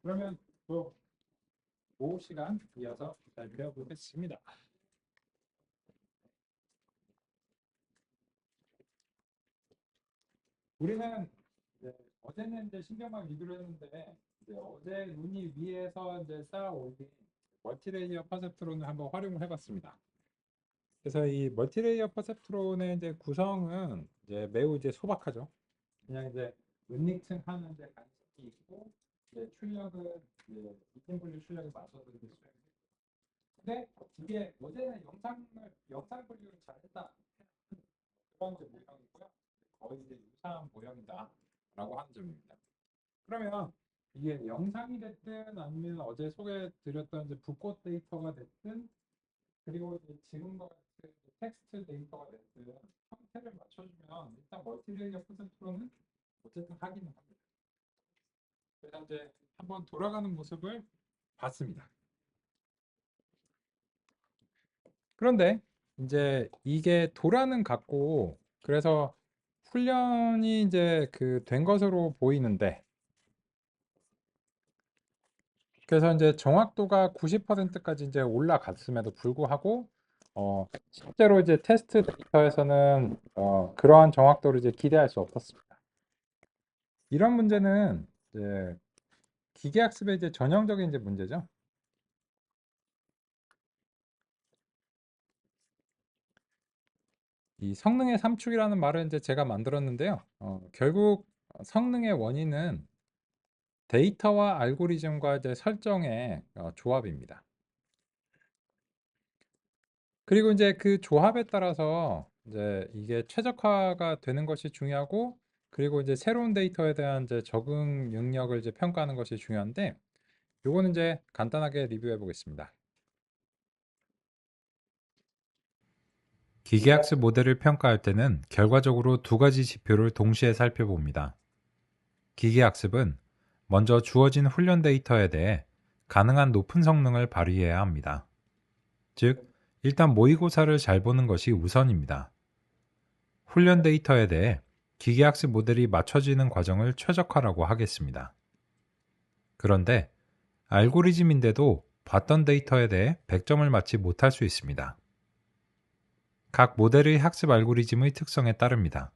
그러면 또 오후 시간 이어서 잘 배워보겠습니다. 우리는 이제 어제는 이제 신경망 리뷰를 했는데 이제 어제 눈이 위에서 이제 쌓아 올린 멀티레이어 퍼셉트론을 한번 활용을 해봤습니다. 그래서 이 멀티레이어 퍼셉트론의 이제 구성은 이제 매우 이제 소박하죠. 그냥 이제 은닉층 하는데 간섭이 있고 이제 출력은 이제 이중 분류 출력에 맞춰서 이렇게 수행해요. 근데 이게 어제는 영상 분류를 잘했다 그런 이제 모양이고요. 거의 이제 유사한 모양이다라고 하는 점입니다. 그러면 이게 영상이 됐든 아니면 어제 소개해드렸던 이제 붓꽃 데이터가 됐든 그리고 이제 지금과 같은 텍스트 데이터가 됐든 형태를 맞춰주면 일단 멀티레이어 퍼센트로는 어쨌든 하기는 합니다. 그래서 이제 한번 돌아가는 모습을 봤습니다. 그런데 이제 이게 도라는 같고 그래서 훈련이 이제 그 된 것으로 보이는데 그래서 이제 정확도가 90%까지 이제 올라갔음에도 불구하고 실제로 이제 테스트 데이터에서는 그러한 정확도를 이제 기대할 수 없었습니다. 이런 문제는 이제 기계학습의 이제 전형적인 이제 문제죠. 이 성능의 삼축이라는 말을 이제 제가 만들었는데요. 결국 성능의 원인은 데이터와 알고리즘과 이제 설정의 조합입니다. 그리고 이제 그 조합에 따라서 이제 이게 최적화가 되는 것이 중요하고 그리고 이제 새로운 데이터에 대한 이제 적응 능력을 이제 평가하는 것이 중요한데 요거는 이제 간단하게 리뷰해 보겠습니다. 기계학습 모델을 평가할 때는 결과적으로 두 가지 지표를 동시에 살펴봅니다. 기계학습은 먼저 주어진 훈련 데이터에 대해 가능한 높은 성능을 발휘해야 합니다. 즉, 일단 모의고사를 잘 보는 것이 우선입니다. 훈련 데이터에 대해 기계학습 모델이 맞춰지는 과정을 최적화라고 하겠습니다. 그런데 알고리즘인데도 봤던 데이터에 대해 100점을 맞지 못할 수 있습니다. 각 모델의 학습 알고리즘의 특성에 따릅니다.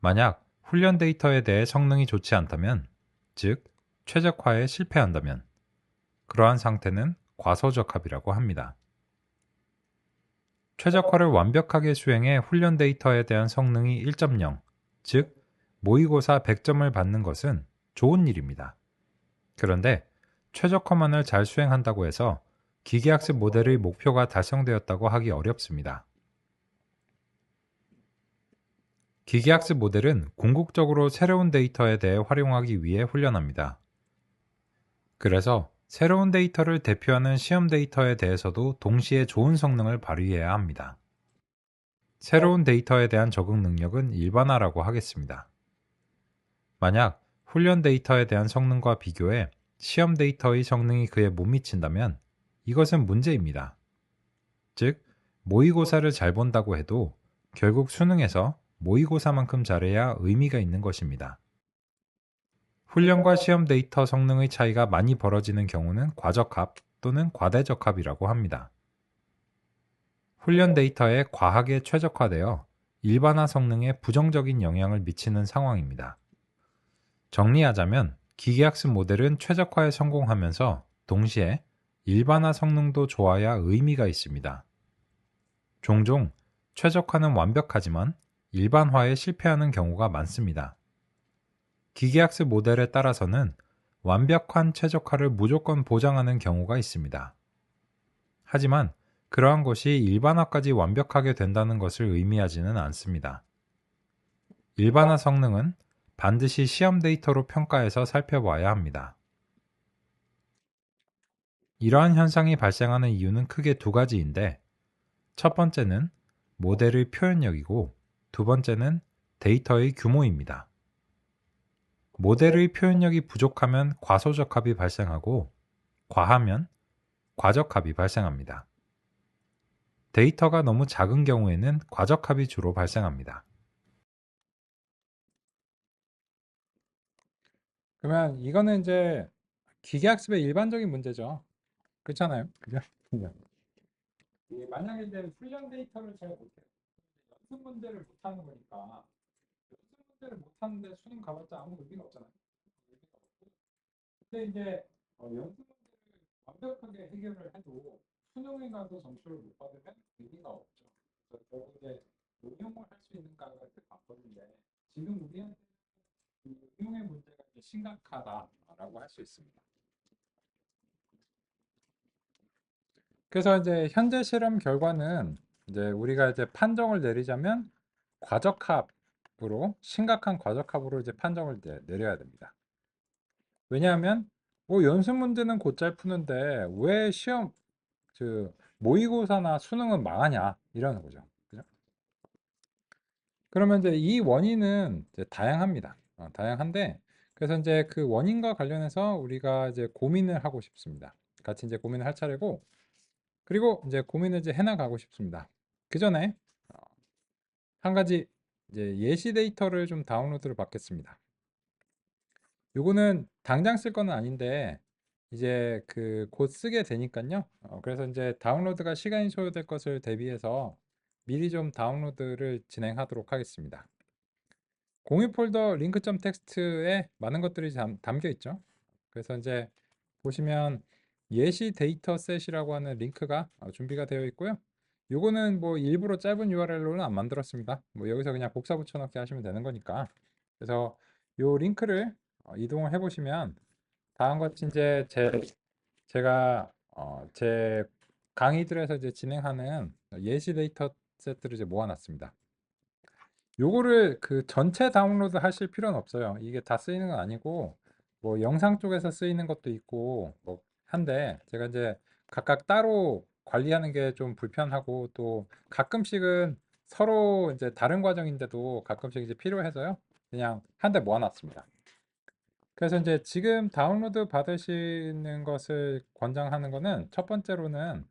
만약 훈련 데이터에 대해 성능이 좋지 않다면, 즉 최적화에 실패한다면 그러한 상태는 과소적합이라고 합니다. 최적화를 완벽하게 수행해 훈련 데이터에 대한 성능이 1.0, 즉 모의고사 100점을 받는 것은 좋은 일입니다. 그런데 최적화만을 잘 수행한다고 해서 기계학습 모델의 목표가 달성되었다고 하기 어렵습니다. 기계학습 모델은 궁극적으로 새로운 데이터에 대해 활용하기 위해 훈련합니다. 그래서 새로운 데이터를 대표하는 시험 데이터에 대해서도 동시에 좋은 성능을 발휘해야 합니다. 새로운 데이터에 대한 적응 능력은 일반화라고 하겠습니다. 만약 훈련 데이터에 대한 성능과 비교해 시험 데이터의 성능이 그에 못 미친다면 이것은 문제입니다. 즉, 모의고사를 잘 본다고 해도 결국 수능에서 모의고사만큼 잘해야 의미가 있는 것입니다. 훈련과 시험 데이터 성능의 차이가 많이 벌어지는 경우는 과적합 또는 과대적합이라고 합니다. 훈련 데이터에 과하게 최적화되어 일반화 성능에 부정적인 영향을 미치는 상황입니다. 정리하자면 기계학습 모델은 최적화에 성공하면서 동시에 일반화 성능도 좋아야 의미가 있습니다. 종종 최적화는 완벽하지만 일반화에 실패하는 경우가 많습니다. 기계학습 모델에 따라서는 완벽한 최적화를 무조건 보장하는 경우가 있습니다. 하지만 그러한 것이 일반화까지 완벽하게 된다는 것을 의미하지는 않습니다. 일반화 성능은 반드시 시험 데이터로 평가해서 살펴봐야 합니다. 이러한 현상이 발생하는 이유는 크게 두 가지인데 첫 번째는 모델의 표현력이고 두 번째는 데이터의 규모입니다. 모델의 표현력이 부족하면 과소적합이 발생하고 과하면 과적합이 발생합니다. 데이터가 너무 작은 경우에는 과적합이 주로 발생합니다. 그러면 이거는 이제 기계학습의 일반적인 문제죠. 그렇잖아요. 그죠? 만약에 이제 훈련 데이터를 잘 못해요. 연습 문제를 못하는 거니까 연습 문제를 못하는데 수능 가봤자 아무 의미가 없잖아요. 의미가 없고. 근데 이제 연습 문제를 완벽하게 해결을 해도 수능에 가서 점수를 못 받으면 의미가 없죠. 그래서 결국 이제 응용을 할 수 있는가가 그 관건인데 지금 우리한테 그 응용의 문제가 이제 심각하다라고 할 수 있습니다. 그래서 이제 현재 실험 결과는 이제 우리가 이제 판정을 내리자면 과적합으로 심각한 과적합으로 이제 판정을 내려야 됩니다. 왜냐하면 뭐 연습 문제는 곧잘 푸는데 왜 시험 그 모의고사나 수능은 망하냐 이러는 거죠. 그죠? 그러면 이제 이 원인은 이제 다양합니다. 다양한데 그래서 이제 그 원인과 관련해서 우리가 이제 고민을 하고 싶습니다. 같이 이제 고민을 할 차례고 그리고 이제 고민을 이제 해나가고 싶습니다. 그 전에 한 가지 이제 예시 데이터를 좀 다운로드를 받겠습니다. 요거는 당장 쓸 거는 아닌데 이제 그 곧 쓰게 되니까요. 그래서 이제 다운로드가 시간이 소요될 것을 대비해서 미리 좀 다운로드를 진행하도록 하겠습니다. 공유 폴더 링크.txt에 많은 것들이 담겨 있죠. 그래서 이제 보시면 예시 데이터 셋이라고 하는 링크가 준비가 되어 있고요. 요거는 뭐 일부러 짧은 URL로는 안 만들었습니다. 뭐 여기서 그냥 복사 붙여넣기 하시면 되는 거니까. 그래서 요 링크를 이동을 해 보시면 다음과 같이 이제 제가 제 강의들에서 이제 진행하는 예시 데이터 셋들을 이제 모아놨습니다. 요거를 그 전체 다운로드 하실 필요는 없어요. 이게 다 쓰이는 건 아니고 뭐 영상 쪽에서 쓰이는 것도 있고 뭐 한데 제가 이제 각각 따로 관리하는 게 좀 불편하고 또 가끔씩은 서로 이제 다른 과정인데도 가끔씩 이제 필요해서요. 그냥 한 대 모아놨습니다. 그래서 이제 지금 다운로드 받으시는 것을 권장하는 거는 첫 번째로는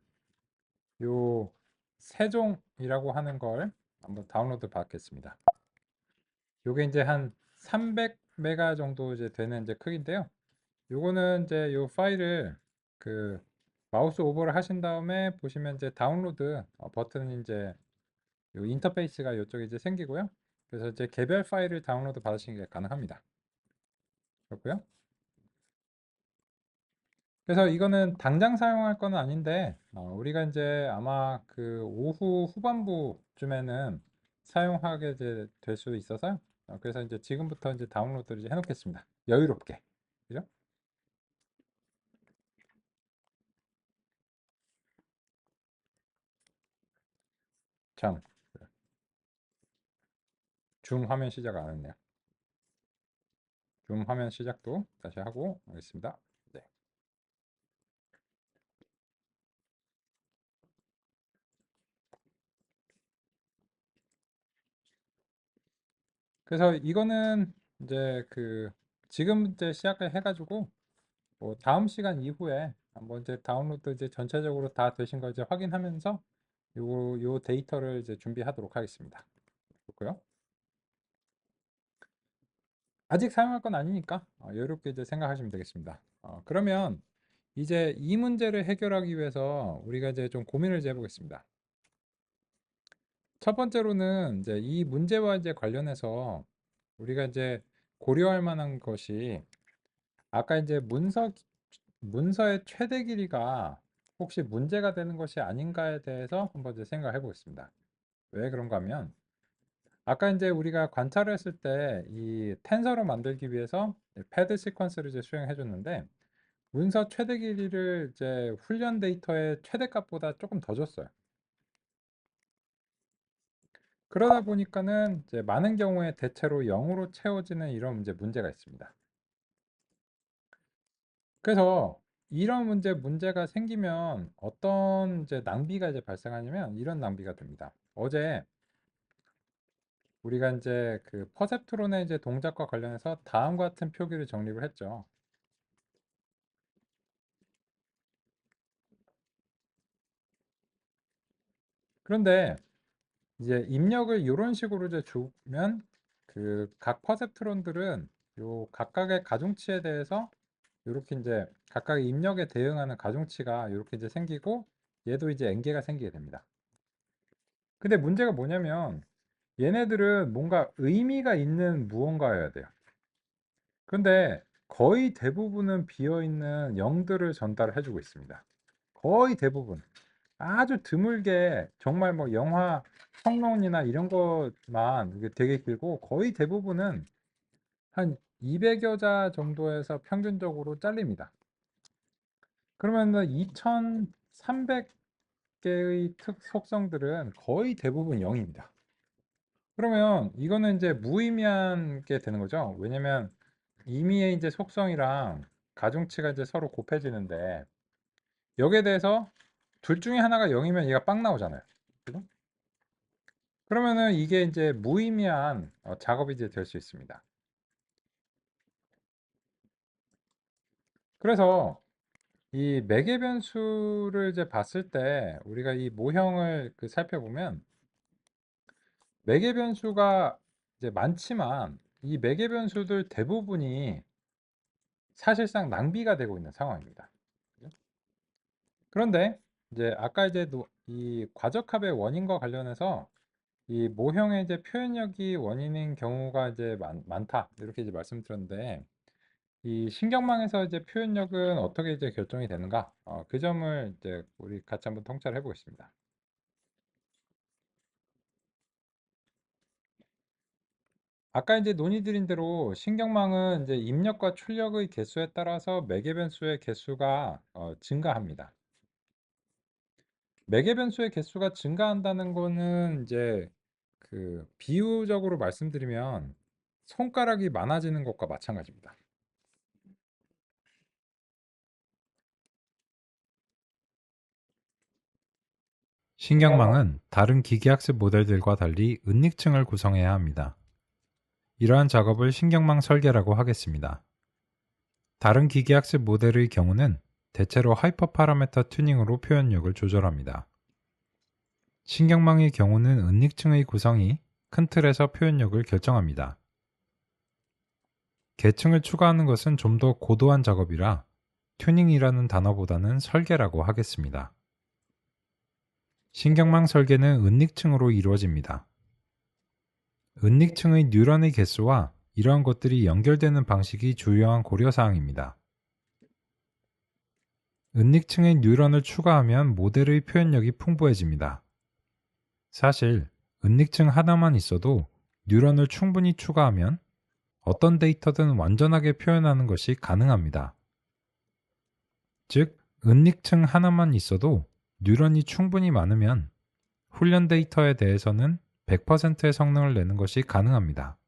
요 세종이라고 하는 걸 한번 다운로드 받겠습니다. 요게 이제 한 300메가 정도 이제 되는 이제 크기인데요. 요거는 이제 요 파일을 그 마우스 오버를 하신 다음에 보시면 이제 다운로드 버튼이 이제 요 인터페이스가 요쪽에 이제 생기고요. 그래서 이제 개별 파일을 다운로드 받으시는 게 가능합니다. 그렇고요. 그래서 이거는 당장 사용할 건 아닌데 우리가 이제 아마 그 오후 후반부쯤에는 사용하게 될 수 있어서요. 그래서 이제 지금부터 이제 다운로드를 이제 해놓겠습니다. 여유롭게. 그죠? 참, 줌 화면 시작 안 했네요. 줌 화면 시작도 다시 하고 하겠습니다. 네. 그래서 이거는 이제 그 지금 이제 시작을 해가지고 뭐 다음 시간 이후에 한번 이제 다운로드 이제 전체적으로 다 되신 걸 이제 확인하면서 요 데이터를 이제 준비하도록 하겠습니다. 그렇고요. 아직 사용할 건 아니니까 여유롭게 이제 생각하시면 되겠습니다. 그러면 이제 이 문제를 해결하기 위해서 우리가 이제 좀 고민을 이제 해보겠습니다. 첫 번째로는 이제 이 문제와 이제 관련해서 우리가 이제 고려할 만한 것이 아까 이제 문서의 최대 길이가 혹시 문제가 되는 것이 아닌가에 대해서 한번 이제 생각해 보겠습니다. 왜 그런가 하면 아까 이제 우리가 관찰을 했을 때 이 텐서를 만들기 위해서 패드 시퀀스를 이제 수행해 줬는데 문서 최대 길이를 이제 훈련 데이터의 최대값보다 조금 더 줬어요. 그러다 보니까는 이제 많은 경우에 대체로 0으로 채워지는 이런 문제가 있습니다. 그래서 이런 문제가 생기면 어떤 이제 낭비가 이제 발생하냐면 이런 낭비가 됩니다. 어제 우리가 이제 그 퍼셉트론의 이제 동작과 관련해서 다음과 같은 표기를 정립을 했죠. 그런데 이제 입력을 이런 식으로 이제 주면 그 각 퍼셉트론들은 요 각각의 가중치에 대해서 이렇게 이제 각각의 입력에 대응하는 가중치가 이렇게 이제 생기고 얘도 이제 N개가 생기게 됩니다. 근데 문제가 뭐냐면 얘네들은 뭔가 의미가 있는 무언가여야 돼요. 근데 거의 대부분은 비어있는 0들을 전달을 해주고 있습니다. 거의 대부분. 아주 드물게 정말 뭐 영화 성론이나 이런 것만 이게 되게 길고 거의 대부분은 한 200여 자 정도에서 평균적으로 잘립니다. 그러면은 2300개의 특 속성들은 거의 대부분 0입니다. 그러면 이거는 이제 무의미한 게 되는 거죠. 왜냐면 임의의 이제 속성이랑 가중치가 이제 서로 곱해지는데 여기에 대해서 둘 중에 하나가 0이면 얘가 빵 나오잖아요. 그죠? 그러면은 이게 이제 무의미한 작업이 이제 될 수 있습니다. 그래서 이 매개 변수를 이제 봤을 때 우리가 이 모형을 살펴보면 매개 변수가 이제 많지만 이 매개 변수들 대부분이 사실상 낭비가 되고 있는 상황입니다. 그죠? 그런데 이제 아까 이제 이 과적합의 원인과 관련해서 이 모형의 이제 표현력이 원인인 경우가 이제 많다 이렇게 이제 말씀드렸는데 이 신경망에서 이제 표현력은 어떻게 이제 결정이 되는가? 그 점을 이제 우리 같이 한번 통찰해 보겠습니다. 아까 이제 논의드린 대로 신경망은 이제 입력과 출력의 개수에 따라서 매개 변수의 개수가 증가합니다. 매개 변수의 개수가 증가한다는 거는 이제 비유적으로 말씀드리면 손가락이 많아지는 것과 마찬가지입니다. 신경망은 다른 기계학습 모델들과 달리 은닉층을 구성해야 합니다. 이러한 작업을 신경망 설계라고 하겠습니다. 다른 기계학습 모델의 경우는 대체로 하이퍼 파라메터 튜닝으로 표현력을 조절합니다. 신경망의 경우는 은닉층의 구성이 큰 틀에서 표현력을 결정합니다. 계층을 추가하는 것은 좀 더 고도한 작업이라 튜닝이라는 단어보다는 설계라고 하겠습니다. 신경망 설계는 은닉층으로 이루어집니다. 은닉층의 뉴런의 개수와 이러한 것들이 연결되는 방식이 주요한 고려사항입니다. 은닉층의 뉴런을 추가하면 모델의 표현력이 풍부해집니다. 사실 은닉층 하나만 있어도 뉴런을 충분히 추가하면 어떤 데이터든 완전하게 표현하는 것이 가능합니다. 즉, 은닉층 하나만 있어도 뉴런이 충분히 많으면 훈련 데이터에 대해서는 100%의 성능을 내는 것이 가능합니다.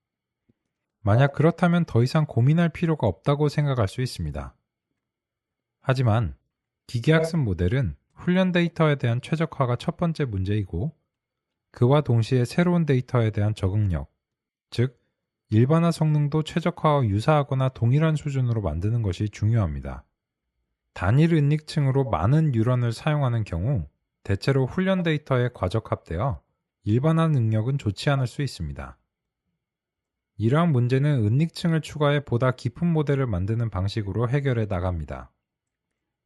만약 그렇다면 더 이상 고민할 필요가 없다고 생각할 수 있습니다. 하지만 기계학습 모델은 훈련 데이터에 대한 최적화가 첫 번째 문제이고 그와 동시에 새로운 데이터에 대한 적응력, 즉 일반화 성능도 최적화와 유사하거나 동일한 수준으로 만드는 것이 중요합니다. 단일 은닉층으로 많은 뉴런을 사용하는 경우 대체로 훈련 데이터에 과적합되어 일반화 능력은 좋지 않을 수 있습니다. 이러한 문제는 은닉층을 추가해 보다 깊은 모델을 만드는 방식으로 해결해 나갑니다.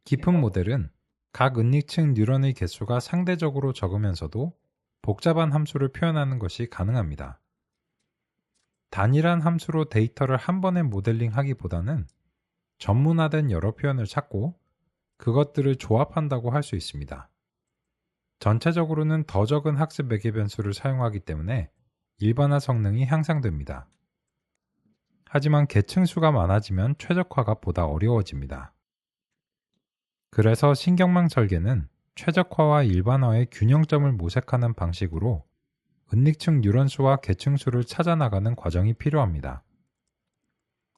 깊은 모델은 각 은닉층 뉴런의 개수가 상대적으로 적으면서도 복잡한 함수를 표현하는 것이 가능합니다. 단일한 함수로 데이터를 한 번에 모델링하기보다는 전문화된 여러 표현을 찾고 그것들을 조합한다고 할 수 있습니다. 전체적으로는 더 적은 학습 매개 변수를 사용하기 때문에 일반화 성능이 향상됩니다. 하지만 계층 수가 많아지면 최적화가 보다 어려워집니다. 그래서 신경망 설계는 최적화와 일반화의 균형점을 모색하는 방식으로 은닉층 뉴런 수와 계층 수를 찾아 나가는 과정이 필요합니다.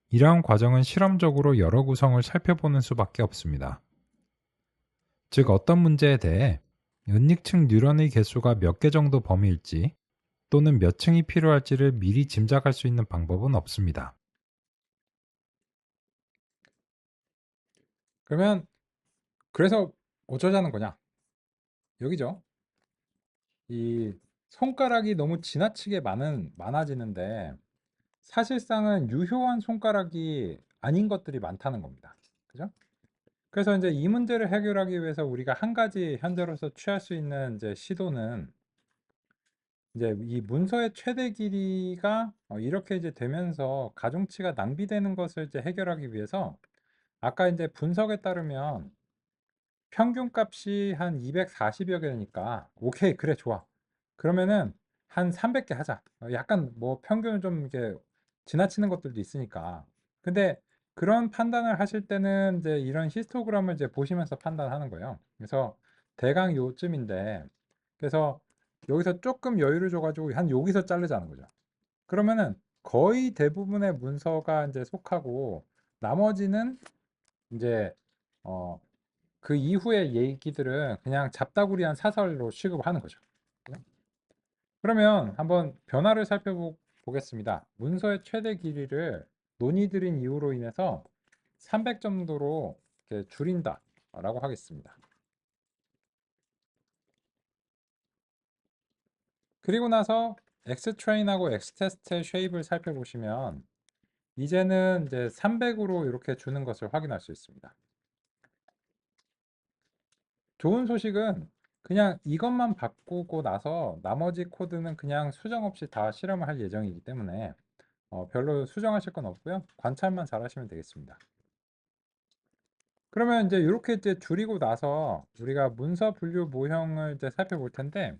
이러한 과정은 실험적으로 여러 구성을 살펴보는 수밖에 없습니다. 즉 어떤 문제에 대해 은닉층 뉴런의 개수가 몇 개 정도 범위일지 또는 몇 층이 필요할지를 미리 짐작할 수 있는 방법은 없습니다. 그러면 그래서 어쩌자는 거냐? 여기죠. 이 손가락이 너무 지나치게 많아지는데 사실상은 유효한 손가락이 아닌 것들이 많다는 겁니다. 그죠? 그래서 이제 이 문제를 해결하기 위해서 우리가 한 가지 현재로서 취할 수 있는 이제 시도는 이제 이 문서의 최대 길이가 이렇게 이제 되면서 가중치가 낭비되는 것을 이제 해결하기 위해서 아까 이제 분석에 따르면 평균 값이 한 240여 개니까 오케이 그래 좋아. 그러면은 한 300개 하자. 약간 뭐 평균을 좀 이렇게 지나치는 것들도 있으니까. 근데 그런 판단을 하실 때는 이제 이런 히스토그램을 이제 보시면서 판단하는 거예요. 그래서 대강 요쯤인데 그래서 여기서 조금 여유를 줘가지고 한 여기서 자르자는 거죠. 그러면은 거의 대부분의 문서가 이제 속하고 나머지는 이제 어, 그 이후의 얘기들은 그냥 잡다구리한 사설로 취급하는 거죠. 그러면 한번 변화를 살펴보겠습니다. 문서의 최대 길이를 논의드린 이유로 인해서 300 정도로 이렇게 줄인다라고 하겠습니다. 그리고 나서 X트레인하고 X테스트의 쉐입을 살펴보시면 이제는 이제 300으로 이렇게 주는 것을 확인할 수 있습니다. 좋은 소식은 그냥 이것만 바꾸고 나서 나머지 코드는 그냥 수정 없이 다 실험을 할 예정이기 때문에 별로 수정하실 건 없고요. 관찰만 잘 하시면 되겠습니다. 그러면 이제 이렇게 이제 줄이고 나서 우리가 문서 분류 모형을 이제 살펴볼 텐데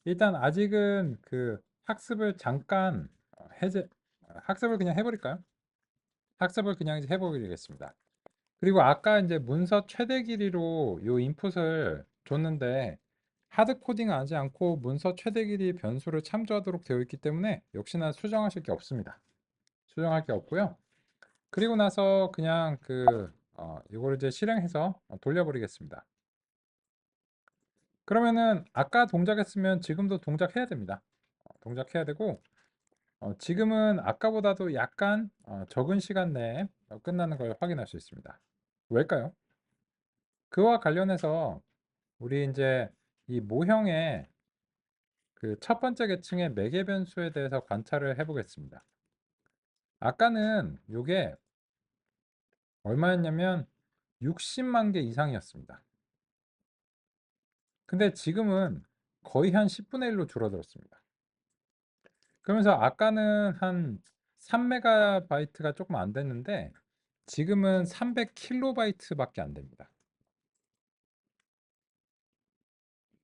일단 아직은 그 학습을 잠깐 학습을 그냥 해버릴까요? 학습을 그냥 이제 해보겠습니다. 그리고 아까 이제 문서 최대 길이로 요 인풋을 줬는데 하드 코딩 하지 않고 문서 최대 길이 변수를 참조하도록 되어 있기 때문에 역시나 수정하실 게 없습니다. 수정할 게 없고요. 그리고 나서 그냥 이거를 이제 실행해서 돌려버리겠습니다. 그러면은 아까 동작했으면 지금도 동작해야 됩니다. 동작해야 되고 지금은 아까보다도 약간 적은 시간 내에 끝나는 걸 확인할 수 있습니다. 왜일까요? 그와 관련해서 우리 이제 이 모형의 그 첫 번째 계층의 매개 변수에 대해서 관찰을 해보겠습니다. 아까는 이게 얼마였냐면 60만 개 이상이었습니다. 근데 지금은 거의 한 10분의 1로 줄어들었습니다. 그러면서 아까는 한 3메가바이트가 조금 안 됐는데 지금은 300킬로바이트밖에 안 됩니다.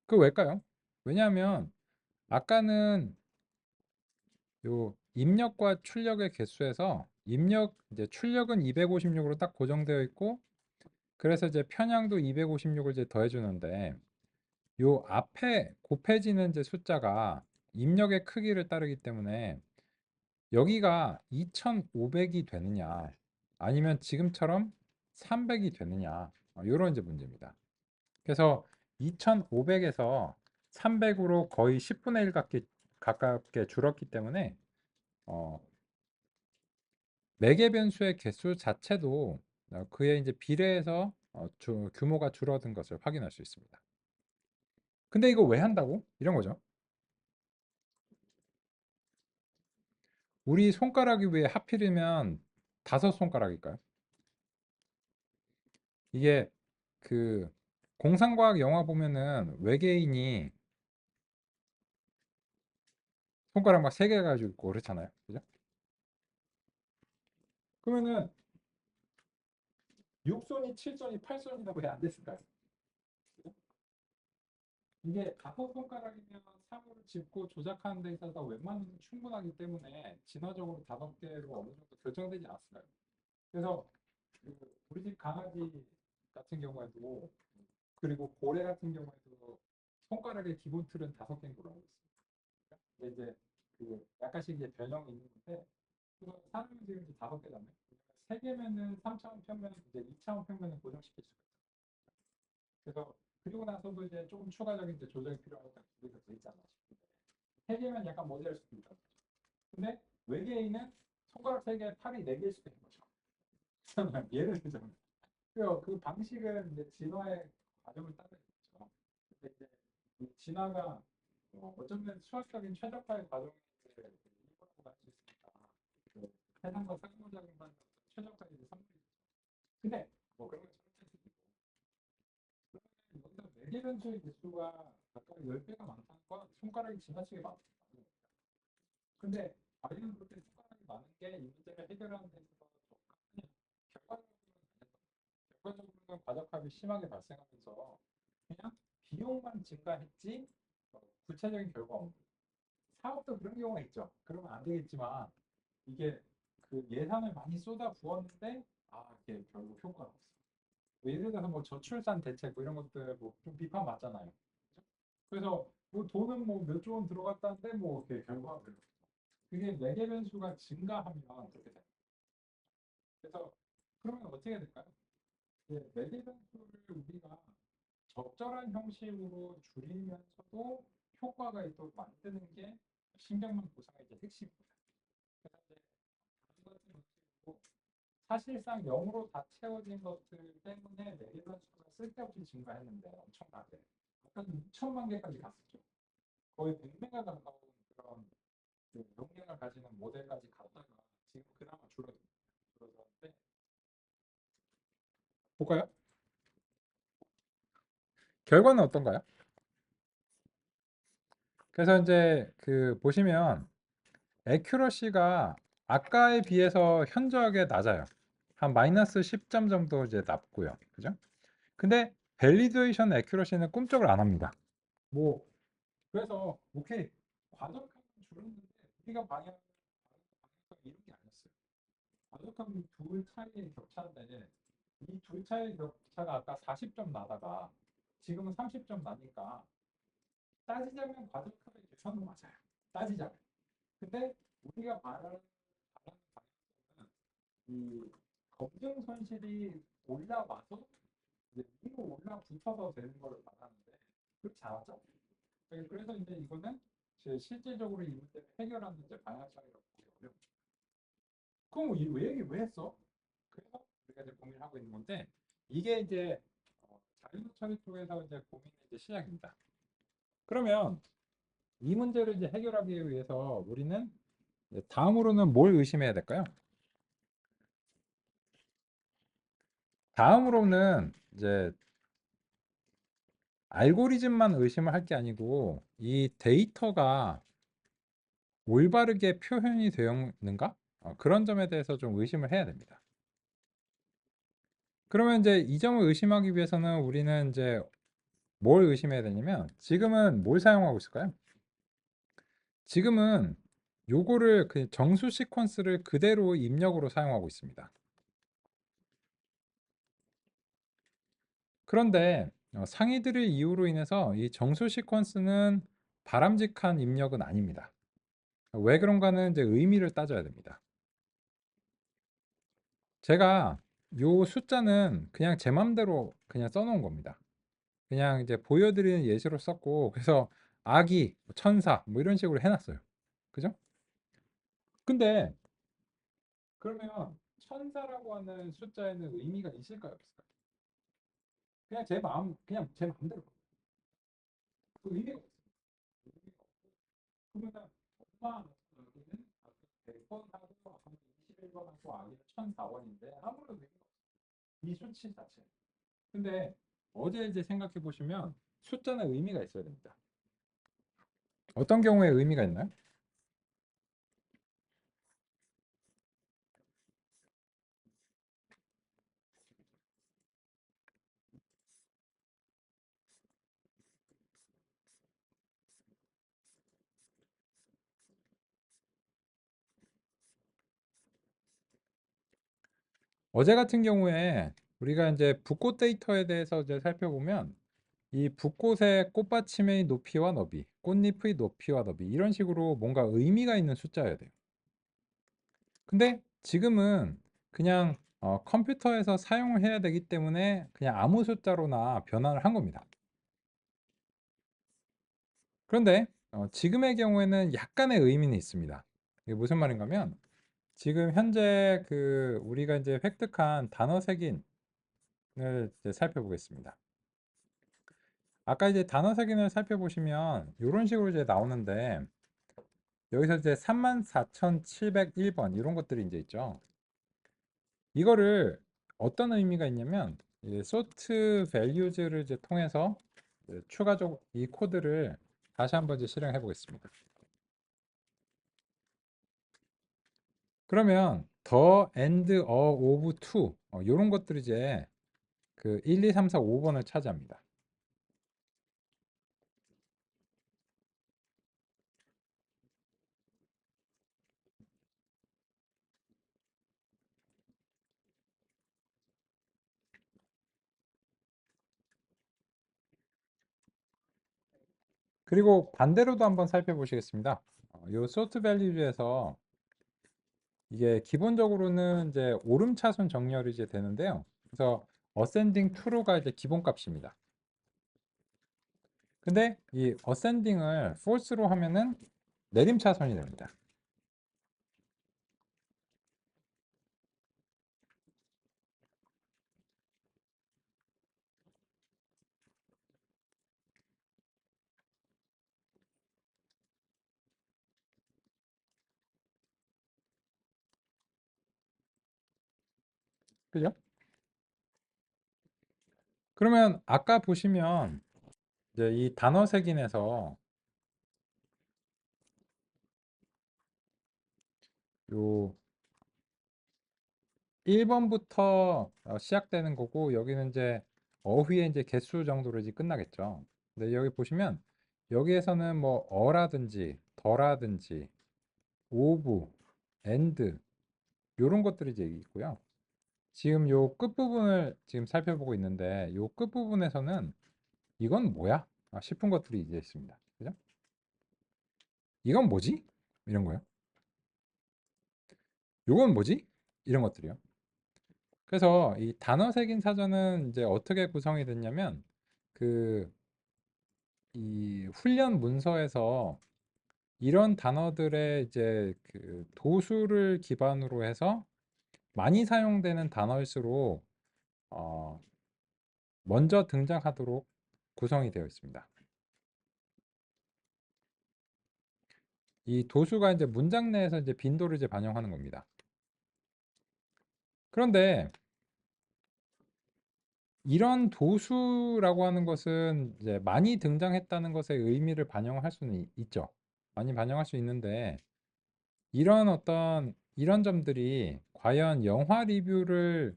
그 왜일까요? 왜냐하면 아까는 요 입력과 출력의 개수에서 입력 이제 출력은 256으로 딱 고정되어 있고 그래서 이제 편향도 256을 이제 더해 주는데 요 앞에 곱해지는 이제 숫자가 입력의 크기를 따르기 때문에 여기가 2500이 되느냐 아니면 지금처럼 300이 되느냐 이런 이제 문제입니다. 그래서 2500에서 300으로 거의 10분의 1 가깝게 줄었기 때문에 어, 매개 변수의 개수 자체도 그에 이제 비례해서 규모가 줄어든 것을 확인할 수 있습니다. 근데 이거 왜 한다고? 이런 거죠. 우리 손가락이 왜 하필이면 5손가락일까요? 이게 그 공상과학 영화 보면은 외계인이 손가락 막 3개 가지고 있고 그렇잖아요. 그죠? 그러면은 6손이 7손이 8손이라고 왜 안 됐을까요? 이게 5손가락이면 사물을 짚고 조작하는 데 있어서 웬만하면 충분하기 때문에 진화적으로 5개로 어느 정도 결정되지 않았을까요? 그래서 그 우리 집 강아지 같은 경우에도 그리고 고래 같은 경우에도 손가락의 기본 틀은 5개인 걸로 알고 있습니다. 근데 이제 그 약간씩 이제 변형이 있는데 그래서 사람이 지금 이제 5개잖아요. 3개면은 3차원 평면 이제 2차원 평면을 고정시킬 수가 있어요. 그래서 그리고 나서도 이제 조금 추가적인 이제 조정이 필요하니까 두개가 돼 있잖아 싶은데 3개면 약간 모자랄 수도 있다. 근데 외계인은 손가락 3개, 팔이 4개일 수도 있는 거죠. 예를 들자면 그 방식은 이제 진화의 과정을 따르는 거죠. 근데 이제 이 진화가 어쩌면 수학적인 최적화의 과정의 일부라고 할 수 있으니까 그 세상과 상호작용하는 최적화의 선물이죠. 근데 뭐 그런 거 찾으시고. 여기서 매개 변수의 개수가 각각 10배가 많다는 건 손가락이 지나치게 많습니다. 근데 과연 그렇게 손가락이 많은 게 이 문제를 해결하는 데 있어서 좋겠냐? 결과적으로는 과적합이 심하게 발생하면서 그냥 비용만 증가했지 구체적인 결과 없는 사업도 그런 경우가 있죠. 그러면 안 되겠지만 이게 그 예산을 많이 쏟아 부었는데 이게 결국 효과가 없어. 뭐 예를 들어서 뭐 저출산 대책 뭐 이런 것들 뭐 좀 비판 맞잖아요. 그죠? 그래서 뭐 돈은 뭐 몇 조 원 들어갔다는데 뭐 이렇게 결과가 별로 없어. 그게 매개 변수가 증가하면 그렇게 돼. 그래서 그러면 어떻게 될까요? 매개 변수를 우리가 적절한 형식으로 줄이면서도 효과가 있도록 만드는 게 신경망 구상의 이제 핵심입니다. 그래서 이제 다른 것은 형식으로 사실상 0으로 다 채워진 것들 때문에 매개변 수가 쓸데없이 증가했는데 엄청나게 아까 6천만 개까지 갔었죠. 거의 100메가 가까운 그런 그 용량을 가지는 모델까지 갔다가 지금 그나마 줄어들었는데 볼까요? 결과는 어떤가요? 그래서 이제 그 보시면 애큐러시가 아까에 비해서 현저하게 낮아요. 한 마이너스 10점 정도 이제 낮고요. 그죠? 근데 밸리데이션 애큐러시는 꿈쩍을 안 합니다. 뭐 그래서 오케이 과적함은 줄었는데 우리가 방향 이런 게 아니었어요. 과적함이 둘 차이의 격차인데 이 둘 차이의 격차가 아까 40점 나다가 지금은 30점 나니까 따지자면 과적함의 개선은 맞아요. 따지자면. 근데 우리가 바라는 방향은 이 검증 손실이 올라와서 이제 위로 올라붙어서 되는 걸 말하는데 그렇지 않았죠? 그래서 이제 이거는 실질적으로 이 문제를 해결하는 이제 방향성이라고 보기 어렵죠. 그럼 왜 얘기 왜 했어? 그래서 우리가 이제 고민을 하고 있는 건데 이게 이제 자율 처리 쪽에서 이제 고민의 이제 시작입니다. 그러면 이 문제를 이제 해결하기 위해서 우리는 다음으로는 뭘 의심해야 될까요? 다음으로는 이제 알고리즘만 의심을 할 게 아니고 이 데이터가 올바르게 표현이 되어 있는가? 그런 점에 대해서 좀 의심을 해야 됩니다. 그러면 이제 이 점을 의심하기 위해서는 우리는 이제 뭘 의심해야 되냐면 지금은 뭘 사용하고 있을까요? 지금은 요거를 그 정수 시퀀스를 그대로 입력으로 사용하고 있습니다. 그런데 상위들의 이유로 인해서 이 정수 시퀀스는 바람직한 입력은 아닙니다. 왜 그런가는 이제 의미를 따져야 됩니다. 제가 요 숫자는 그냥 제 맘대로 그냥 써놓은 겁니다. 그냥 이제 보여드리는 예시로 썼고 그래서 아기, 천사 뭐 이런 식으로 해놨어요. 그죠? 근데 그러면 천사라고 하는 숫자에는 의미가 있을까요? 없을까요? 그냥 제 마음, 그냥 제 마음대로 그 의미가 없어요. 의미가 없고 그러면 엄마 여기는 100번 하고 아빠는 21번 하고 아기는 1004번인데 아무런 의미가 없어요. 이 수치 자체. 근데 어제 이제 생각해 보시면 숫자는 의미가 있어야 됩니다. 어떤 경우에 의미가 있나요? 어제 같은 경우에 우리가 이제 붓꽃 데이터에 대해서 이제 살펴보면 이 붓꽃의 꽃받침의 높이와 너비, 꽃잎의 높이와 너비 이런 식으로 뭔가 의미가 있는 숫자여야 돼요. 근데 지금은 그냥 컴퓨터에서 사용을 해야 되기 때문에 그냥 아무 숫자로나 변환을 한 겁니다. 그런데 지금의 경우에는 약간의 의미는 있습니다. 이게 무슨 말인가 하면 지금 현재 그 우리가 이제 획득한 단어 색인을 이제 살펴보겠습니다. 아까 이제 단어 색인을 살펴보시면 이런 식으로 이제 나오는데 여기서 이제 34,701번 이런 것들이 이제 있죠. 이거를 어떤 의미가 있냐면 sort values를 이제 통해서 추가적으로 이 코드를 다시 한번 이제 실행해 보겠습니다. 그러면 the and of to 이런 것들이 이제 그 1, 2, 3, 4, 5번을 차지합니다. 그리고 반대로도 한번 살펴보시겠습니다. 이 sort value에서 이게 기본적으로는 이제 오름차순 정렬이 이제 되는데요. 그래서 ascending true가 이제 기본값입니다. 근데 이 ascending을 false로 하면은 내림차순이 됩니다. 그죠? 그러면 아까 보시면 이제 이 단어 색인에서 요 1번부터 시작되는 거고 여기는 이제 어휘의 이제 개수 정도로 이제 끝나겠죠. 근데 여기 보시면 여기에서는 뭐 어라든지 더라든지 오브, 엔드 요런 것들이 이제 있고요. 지금 요 끝부분을 지금 살펴보고 있는데 요 끝부분에서는 이건 뭐야? 싶은 것들이 이제 있습니다. 그죠? 이건 뭐지? 이런 거요. 요건 뭐지? 이런 것들이요. 그래서 이 단어 색인 사전은 이제 어떻게 구성이 됐냐면 그 이 훈련 문서에서 이런 단어들의 이제 그 도수를 기반으로 해서 많이 사용되는 단어일수록 어 먼저 등장하도록 구성이 되어 있습니다. 이 도수가 이제 문장 내에서 이제 빈도를 이제 반영하는 겁니다. 그런데 이런 도수라고 하는 것은 이제 많이 등장했다는 것의 의미를 반영할 수는 있죠. 많이 반영할 수 있는데 이런 어떤 이런 점들이 과연 영화 리뷰를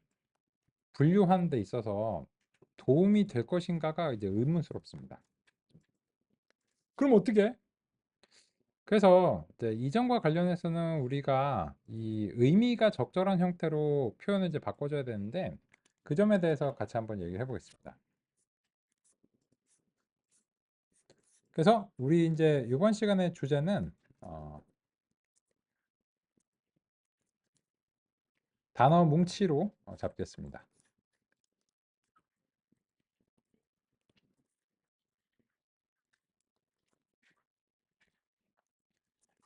분류하는 데 있어서 도움이 될 것인가가 이제 의문스럽습니다. 그럼 어떻게 해? 그래서 이제 이전과 관련해서는 우리가 이 의미가 적절한 형태로 표현을 이제 바꿔줘야 되는데 그 점에 대해서 같이 한번 얘기를 해보겠습니다. 그래서 우리 이제 이번 시간의 주제는 어, 단어 뭉치로 잡겠습니다.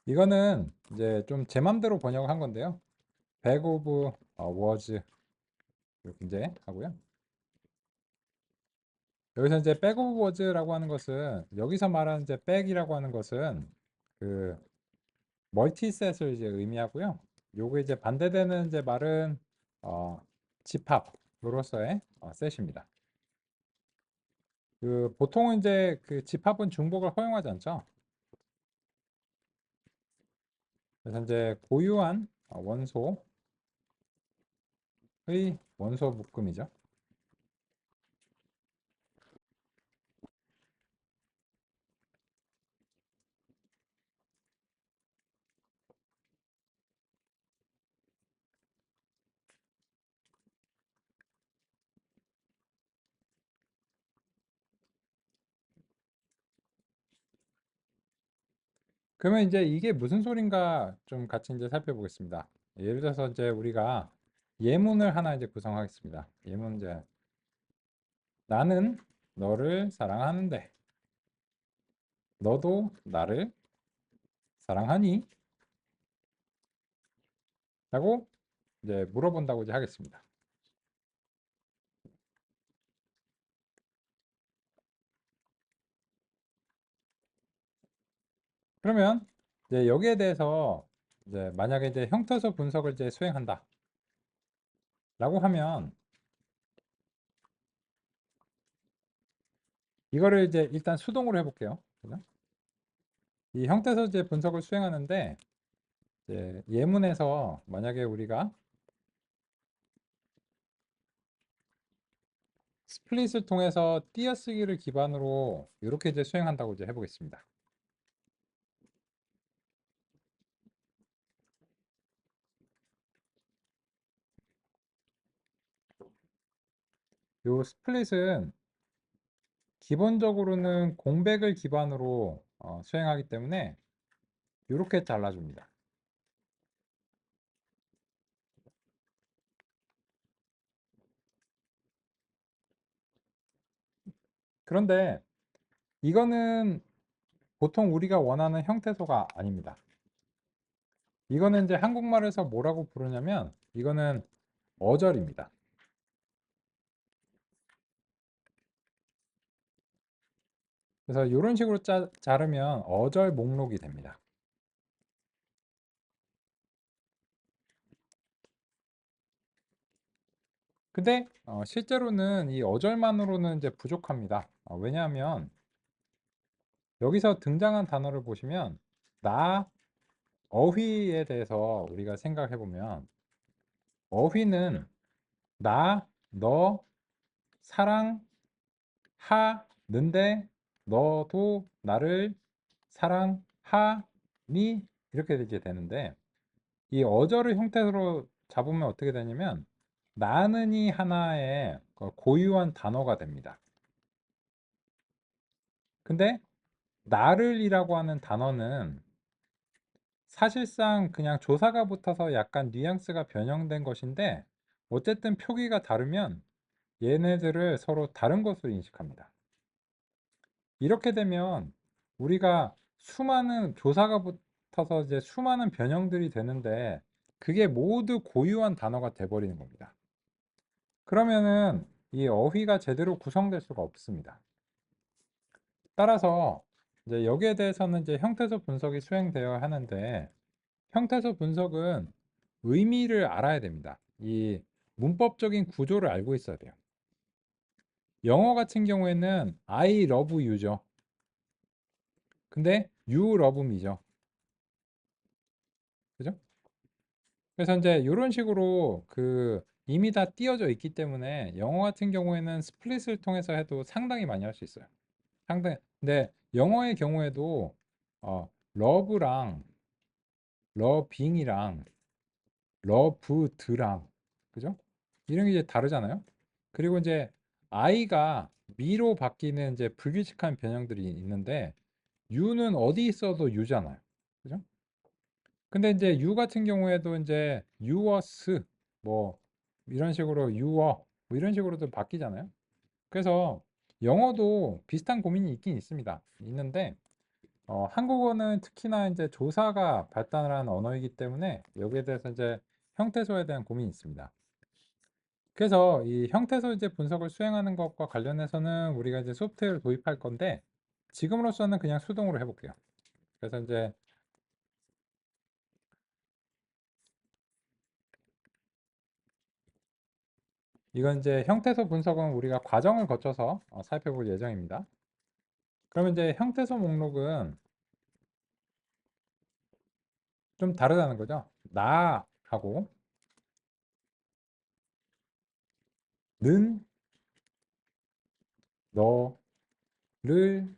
이거는 이제 좀 제 맘대로 번역한 건데요. bag of words 이렇게 이제 하고요. 여기서 이제 bag of words라고 하는 것은 여기서 말하는 이제 bag이라고 하는 것은 그 멀티셋을 이제 의미하고요. 요거 이제 반대되는 이제 말은 집합으로서의 셋입니다. 그 보통은 이제 그 집합은 중복을 허용하지 않죠. 그래서 이제 고유한 원소의 원소 묶음이죠. 그러면 이제 이게 무슨 소린가 좀 같이 이제 살펴보겠습니다. 예를 들어서 이제 우리가 예문을 하나 이제 구성하겠습니다. 예문 이제 나는 너를 사랑하는데 너도 나를 사랑하니? 라고 이제 물어본다고 이제 하겠습니다. 그러면 이제 여기에 대해서 이제 만약에 이제 형태소 분석을 이제 수행한다 라고 하면 이거를 이제 일단 수동으로 해볼게요. 그죠? 이 형태소재 분석을 수행하는데 이제 예문에서 만약에 우리가 스플릿을 통해서 띄어쓰기를 기반으로 이렇게 이제 수행한다고 이제 해보겠습니다. 요 스플릿은 기본적으로는 공백을 기반으로 수행하기 때문에 이렇게 잘라줍니다. 그런데 이거는 보통 우리가 원하는 형태소가 아닙니다. 이거는 이제 한국말에서 뭐라고 부르냐면 이거는 어절입니다. 그래서 이런 식으로 자르면 어절 목록이 됩니다. 근데 실제로는 이 어절만으로는 이제 부족합니다. 왜냐하면 여기서 등장한 단어를 보시면 나, 어휘에 대해서 우리가 생각해 보면 어휘는 나, 너, 사랑하는데 너도 나를 사랑하니 이렇게 이제 되는데 이 어절을 형태로 잡으면 어떻게 되냐면 나는이 하나의 고유한 단어가 됩니다. 근데 나를이라고 하는 단어는 사실상 그냥 조사가 붙어서 약간 뉘앙스가 변형된 것인데 어쨌든 표기가 다르면 얘네들을 서로 다른 것으로 인식합니다. 이렇게 되면 우리가 수많은 조사가 붙어서 이제 수많은 변형들이 되는데 그게 모두 고유한 단어가 돼버리는 겁니다. 그러면은 이 어휘가 제대로 구성될 수가 없습니다. 따라서 이제 여기에 대해서는 이제 형태소 분석이 수행되어야 하는데 형태소 분석은 의미를 알아야 됩니다. 이 문법적인 구조를 알고 있어야 돼요. 영어 같은 경우에는 I love you죠. 근데 you love me죠. 그죠? 그래서 이제 이런 식으로 이미 다 띄어져 있기 때문에 영어 같은 경우에는 스플릿을 통해서 해도 상당히 많이 할 수 있어요. 상당히. 근데 영어의 경우에도 러브랑 러빙이랑 러브드랑 그죠? 이런 게 이제 다르잖아요. 그리고 이제 I가 미로 바뀌는 이제 불규칙한 변형들이 있는데 U는 어디 있어도 U잖아요. 그죠? 근데 이제 U 같은 경우에도 이제 yours 뭐 이런 식으로 your 뭐 이런 식으로도 바뀌잖아요. 그래서 영어도 비슷한 고민이 있긴 있습니다. 있는데 한국어는 특히나 이제 조사가 발달한 언어이기 때문에 여기에 대해서 이제 형태소에 대한 고민이 있습니다. 그래서 이 형태소 이제 분석을 수행하는 것과 관련해서는 우리가 이제 소프트웨어를 도입할 건데 지금으로서는 그냥 수동으로 해볼게요. 그래서 이제 이건 이제 형태소 분석은 우리가 과정을 거쳐서 살펴볼 예정입니다. 그러면 이제 형태소 목록은 좀 다르다는 거죠. 나하고 는, 너를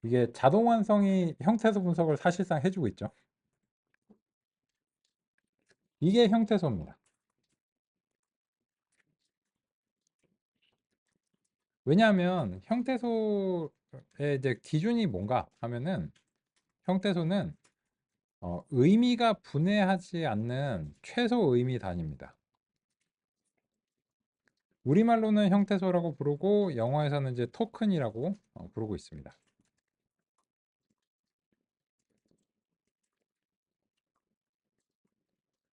이게 자동 완성이 형태소 분석을 사실상 해주고 있죠. 이게 형태소입니다. 왜냐하면 형태소의 이제 기준이 뭔가 하면은 형태소는 의미가 분해하지 않는 최소 의미 단위입니다. 우리말로는 형태소라고 부르고 영어에서는 이제 토큰이라고 부르고 있습니다.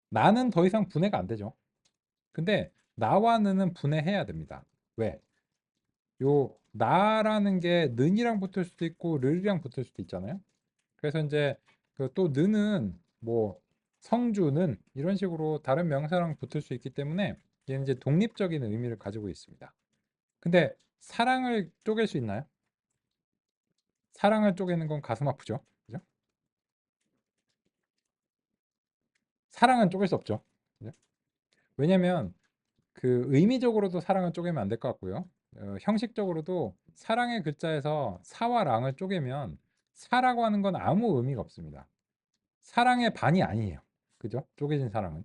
나는 더 이상 분해가 안 되죠. 근데 나와 는은 분해해야 됩니다. 왜? 요 나라는 게 는이랑 붙을 수도 있고 르이랑 붙을 수도 있잖아요. 그래서 이제 또 는은 뭐 성주는 이런 식으로 다른 명사랑 붙을 수 있기 때문에 얘는 이제 독립적인 의미를 가지고 있습니다. 근데 사랑을 쪼갤 수 있나요? 사랑을 쪼개는 건 가슴 아프죠. 그죠? 사랑은 쪼갤 수 없죠. 그죠? 왜냐면 그 의미적으로도 사랑을 쪼개면 안 될 것 같고요. 형식적으로도 사랑의 글자에서 사와 랑을 쪼개면 사라고 하는 건 아무 의미가 없습니다. 사랑의 반이 아니에요. 그죠? 쪼개진 사랑은.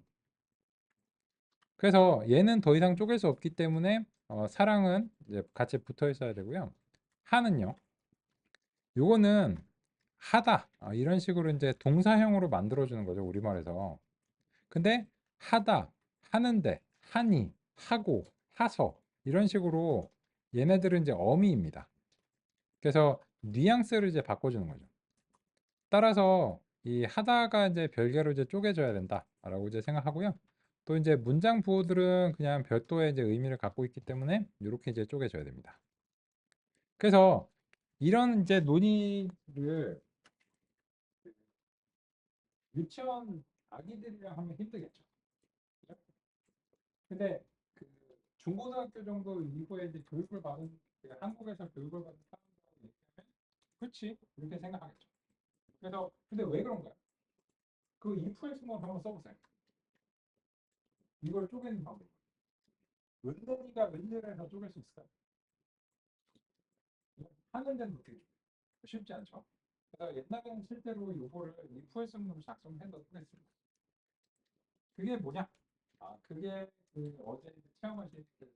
그래서 얘는 더 이상 쪼갤 수 없기 때문에 사랑은 이제 같이 붙어 있어야 되고요. 하는요. 요거는 하다 이런 식으로 이제 동사형으로 만들어주는 거죠. 우리말에서. 근데 하다, 하는데, 하니, 하고, 하서 이런 식으로 얘네들은 이제 어미입니다. 그래서 뉘앙스를 이제 바꿔주는 거죠. 따라서 이 하다가 이제 별개로 이제 쪼개져야 된다라고 이제 생각하고요. 또 이제 문장 부호들은 그냥 별도의 이제 의미를 갖고 있기 때문에 이렇게 이제 쪼개져야 됩니다. 그래서 이런 이제 논의를 유치원 아기들이랑 하면 힘들겠죠. 그죠? 근데 그 중고등학교 정도 이후에 이제 교육을 받은 한국에서 교육을 받은 사람들하고 얘기하면 그렇지 이렇게 생각하겠죠. 그래서 근데 왜 그런가요? 그 if else 한번 써보세요. 이걸 쪼개는 방법. 은근히가 웬일에서 쪼갤 수 있을까요? 하는 데는 어떻게 쉽지 않죠. 그래서 옛날에는 실제로 이거를 if else문으로 작성해서 쪼갰습니다. 그게 뭐냐? 그게 그 어제 체험하신 그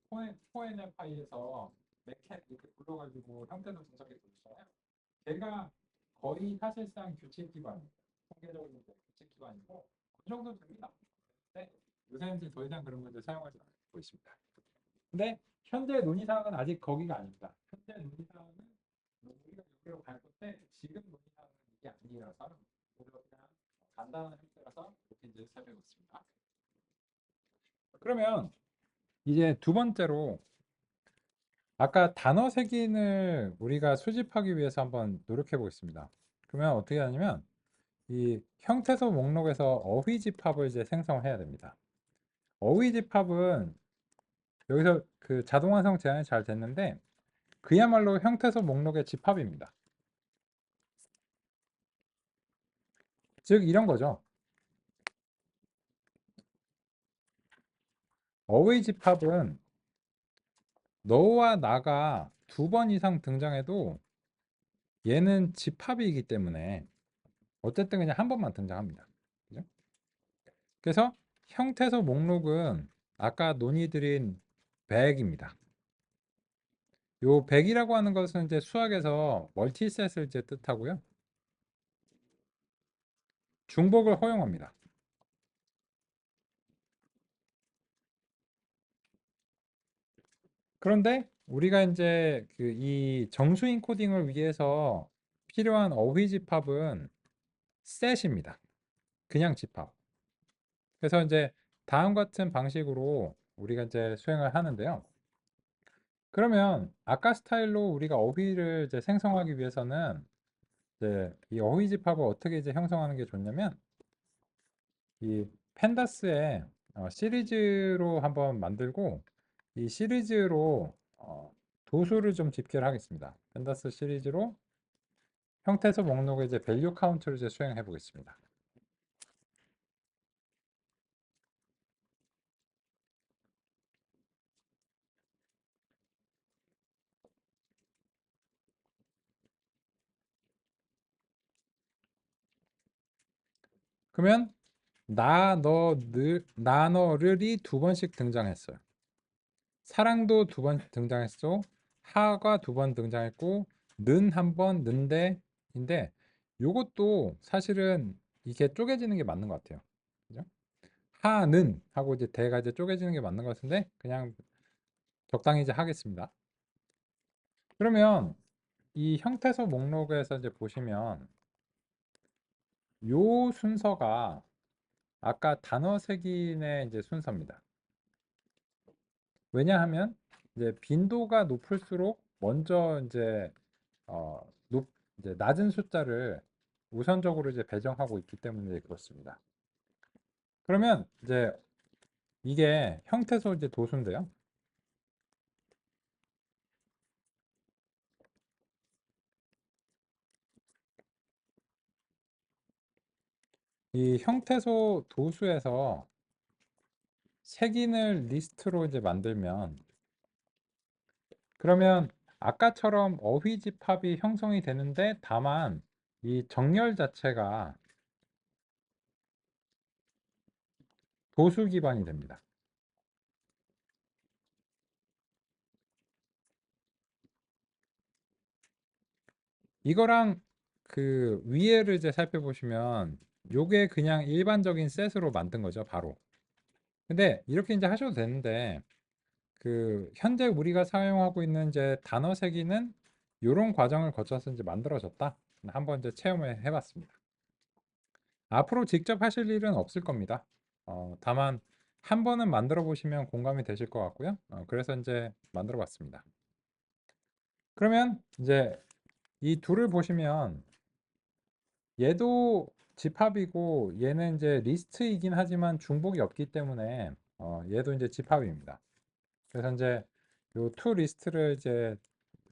포에네파이에서 맥캣 이렇게 불러가지고 형태도 분석해 보셨잖아요. 걔가 거의 사실상 규칙 기반입니다. 통계적으로 규칙 기반이고 그 정도 됩니다. 근데 요새는 이제 더 이상 그런 것들 사용하지 않고 있습니다. 근데 현재 논의사항은 아직 거기가 아닙니다. 현재 논의사항은 우리가 여기로 갈 건데 지금 논의사항은 이게 아니라서 그래서 그냥 간단한 형태라서 이렇게 이제 설명했습니다. 그러면 이제 두 번째로 아까 단어 색인을 우리가 수집하기 위해서 한번 노력해 보겠습니다. 그러면 어떻게 하냐면 이 형태소 목록에서 어휘 집합을 이제 생성해야 됩니다. 어휘 집합은 여기서 그 자동 완성 제한이 잘 됐는데 그야말로 형태소 목록의 집합입니다. 즉 이런 거죠. 어휘 집합은 너와 나가 두 번 이상 등장해도 얘는 집합이기 때문에 어쨌든 그냥 한 번만 등장합니다. 그죠? 그래서 형태소 목록은 아까 논의드린 100입니다. 요 100이라고 하는 것은 이제 수학에서 멀티셋을 이제 뜻하고요. 중복을 허용합니다. 그런데 우리가 이제 그 이 정수인 코딩을 위해서 필요한 어휘 집합은 셋입니다. 그냥 집합. 그래서 이제 다음 같은 방식으로 우리가 이제 수행을 하는데요. 그러면 아까 스타일로 우리가 어휘를 이제 생성하기 위해서는 이제 이 어휘 집합을 어떻게 이제 형성하는 게 좋냐면 이 펜다스의 시리즈로 한번 만들고 이 시리즈로 도수를 좀 집계를 하겠습니다. 펜다스 시리즈로 형태소 목록에 이제 밸류 카운트를 이제 수행해 보겠습니다. 그러면 나, 너를이 두 번씩 등장했어요. 사랑도 두 번 등장했고 하가 두 번 등장했고 는 한 번, 는데인데 요것도 사실은 이게 쪼개지는 게 맞는 것 같아요. 그죠? 하는 하고 이제 대가 이제 쪼개지는 게 맞는 것 같은데 그냥 적당히 이제 하겠습니다. 그러면 이 형태소 목록에서 이제 보시면 요 순서가 아까 단어 색인의 이제 순서입니다. 왜냐하면 이제 빈도가 높을수록 먼저 이제 어, 이제 낮은 숫자를 우선적으로 이제 배정하고 있기 때문에 그렇습니다. 그러면 이제 이게 형태소 이제 도수인데요. 이 형태소 도수에서 색인을 리스트로 이제 만들면 그러면 아까처럼 어휘 집합이 형성이 되는데 다만 이 정렬 자체가 도수 기반이 됩니다. 이거랑 그 위에를 이제 살펴보시면 요게 그냥 일반적인 셋으로 만든 거죠, 바로. 근데 이렇게 이제 하셔도 되는데 그 현재 우리가 사용하고 있는 이제 단어 세기는 이런 과정을 거쳐서 이제 만들어졌다. 한번 이제 체험을 해봤습니다. 앞으로 직접 하실 일은 없을 겁니다. 다만 한 번은 만들어 보시면 공감이 되실 것 같고요. 그래서 이제 만들어 봤습니다. 그러면 이제 이 둘을 보시면 얘도 집합이고 얘는 이제 리스트이긴 하지만 중복이 없기 때문에 얘도 이제 집합입니다. 그래서 이제 요 to 리스트를 이제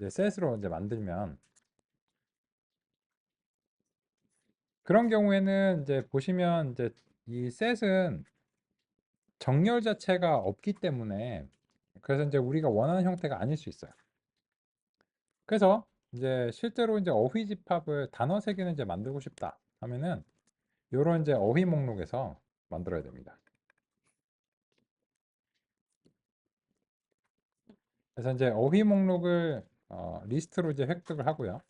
셋으로 이제 만들면 그런 경우에는 이제 보시면 이제 이 셋은 정렬 자체가 없기 때문에 그래서 이제 우리가 원하는 형태가 아닐 수 있어요. 그래서 이제 실제로 이제 어휘 집합을 단어 세 개는 이제 만들고 싶다 하면은 요런 이제 어휘 목록에서 만들어야 됩니다. 그래서 이제 어휘 목록을 리스트로 이제 획득을 하고요.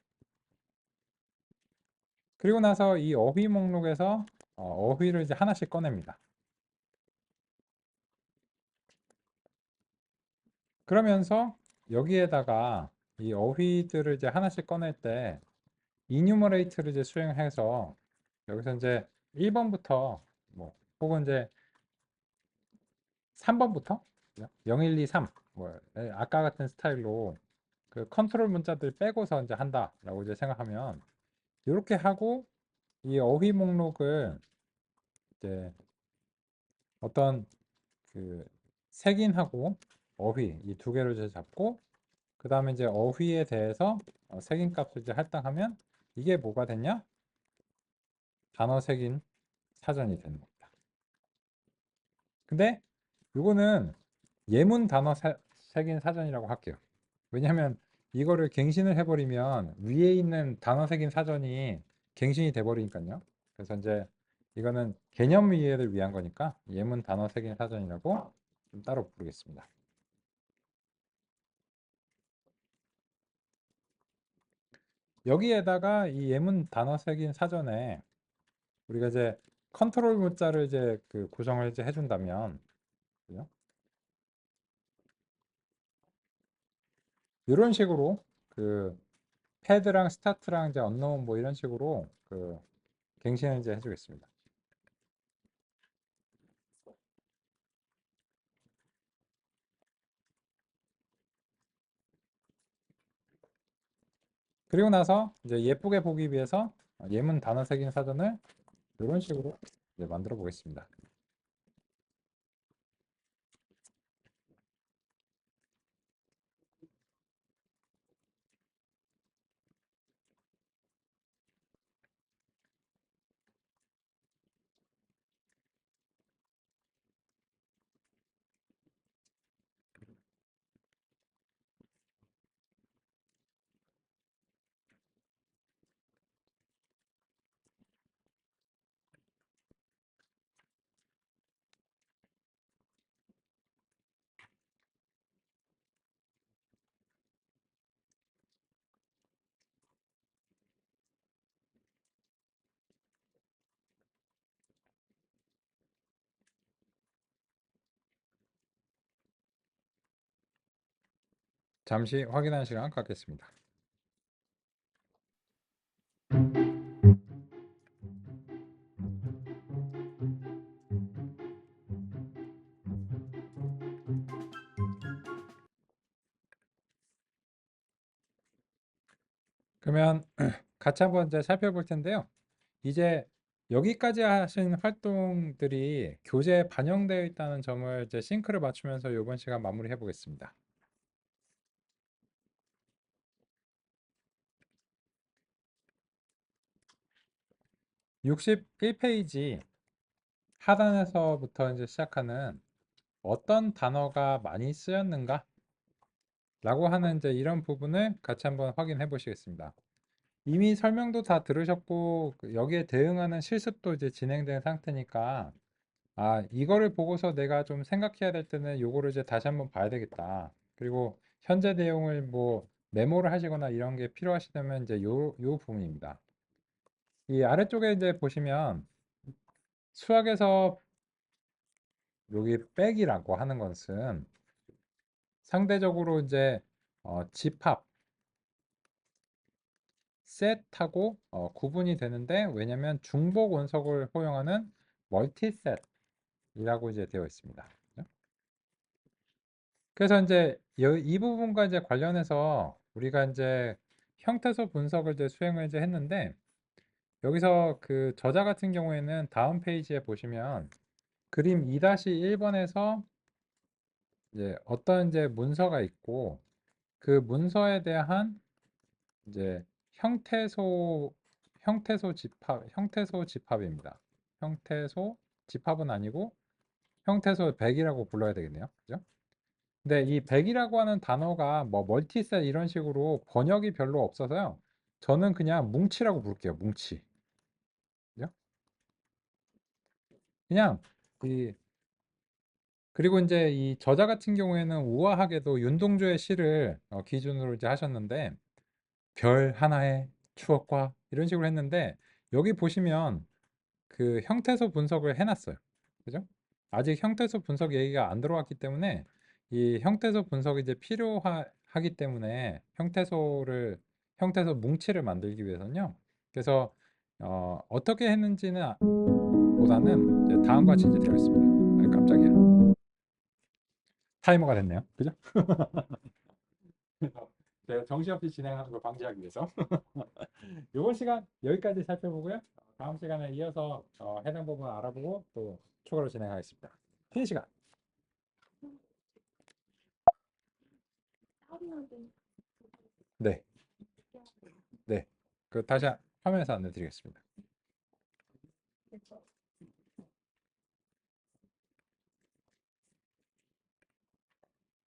그리고 나서 이 어휘 목록에서 어휘를 이제 하나씩 꺼냅니다. 그러면서 여기에다가 이 어휘들을 이제 하나씩 꺼낼 때 이뉴머레이트를 이제 수행해서 여기서 이제 1번부터 뭐 혹은 이제 3번부터 0, 1, 2, 3 뭐 아까 같은 스타일로 그 컨트롤 문자들 빼고서 이제 한다라고 이제 생각하면 이렇게 하고 이 어휘 목록을 이제 어떤 그 색인하고 어휘 이 두 개를 이제 잡고 그 다음에 이제 어휘에 대해서 색인 값을 이제 할당하면 이게 뭐가 됐냐? 단어 색인 사전이 되는 겁니다. 근데 이거는 예문 단어 색인 사전이라고 할게요. 왜냐하면 이거를 갱신을 해버리면 위에 있는 단어 색인 사전이 갱신이 돼버리니까요. 그래서 이제 이거는 개념 이해를 위한 거니까 예문 단어 색인 사전이라고 좀 따로 부르겠습니다. 여기에다가 이 예문 단어 색인 사전에 우리가 이제 컨트롤 문자를 이제 그 구성을 이제 해준다면 그죠? 이런 식으로 그 패드랑 스타트랑 이제 언노운 뭐 이런 식으로 그 갱신을 이제 해주겠습니다. 그리고 나서 이제 예쁘게 보기 위해서 예문 단어 색인 사전을 이런 식으로 이제 만들어 보겠습니다. 잠시 확인하는 시간 갖겠습니다. 그러면 같이 한번 이제 살펴볼 텐데요. 이제 여기까지 하신 활동들이 교재에 반영되어 있다는 점을 이제 싱크를 맞추면서 이번 시간 마무리해 보겠습니다. 61페이지 하단에서부터 이제 시작하는 어떤 단어가 많이 쓰였는가? 라고 하는 이제 이런 부분을 같이 한번 확인해 보시겠습니다. 이미 설명도 다 들으셨고 여기에 대응하는 실습도 이제 진행된 상태니까 이거를 보고서 내가 좀 생각해야 될 때는 요거를 이제 다시 한번 봐야 되겠다. 그리고 현재 내용을 뭐 메모를 하시거나 이런 게 필요하시다면 이제 요 부분입니다. 이 아래쪽에 이제 보시면 수학에서 여기 빼기라고 하는 것은 상대적으로 이제 집합, 셋하고 구분이 되는데 왜냐면 중복 원석을 허용하는 멀티셋이라고 이제 되어 있습니다. 그죠? 그래서 이제 이 부분과 이제 관련해서 우리가 이제 형태소 분석을 이제 수행을 이제 했는데 여기서 그 저자 같은 경우에는 다음 페이지에 보시면 그림 2-1번에서 이제 어떤 이제 문서가 있고 그 문서에 대한 이제 형태소 집합입니다. 형태소 집합은 아니고 형태소 100이라고 불러야 되겠네요. 그죠? 근데 이 100이라고 하는 단어가 뭐 멀티셋 이런 식으로 번역이 별로 없어서요. 저는 그냥 뭉치라고 부를게요. 뭉치. 그죠? 그냥 이 그리고 이제 이 저자 같은 경우에는 우아하게도 윤동주의 시를 기준으로 이제 하셨는데 별 하나의 추억과 이런 식으로 했는데 여기 보시면 그 형태소 분석을 해놨어요. 그죠? 아직 형태소 분석 얘기가 안 들어왔기 때문에 이 형태소 분석이 이제 필요하기 때문에 형태소 뭉치를 만들기 위해서는요. 그래서 어떻게 했는지는 보다는 이제 다음과 같이 이제 되어 있습니다. 깜짝이야. 타이머가 됐네요. 그죠? 그래서 제가 정신없이 진행하는 걸 방지하기 위해서 이번 시간 여기까지 살펴보고요. 다음 시간에 이어서 해당 부분 알아보고 또 추가로 진행하겠습니다. 쉬는 시간. 네, 네. 그 다시 화면에서 안내드리겠습니다.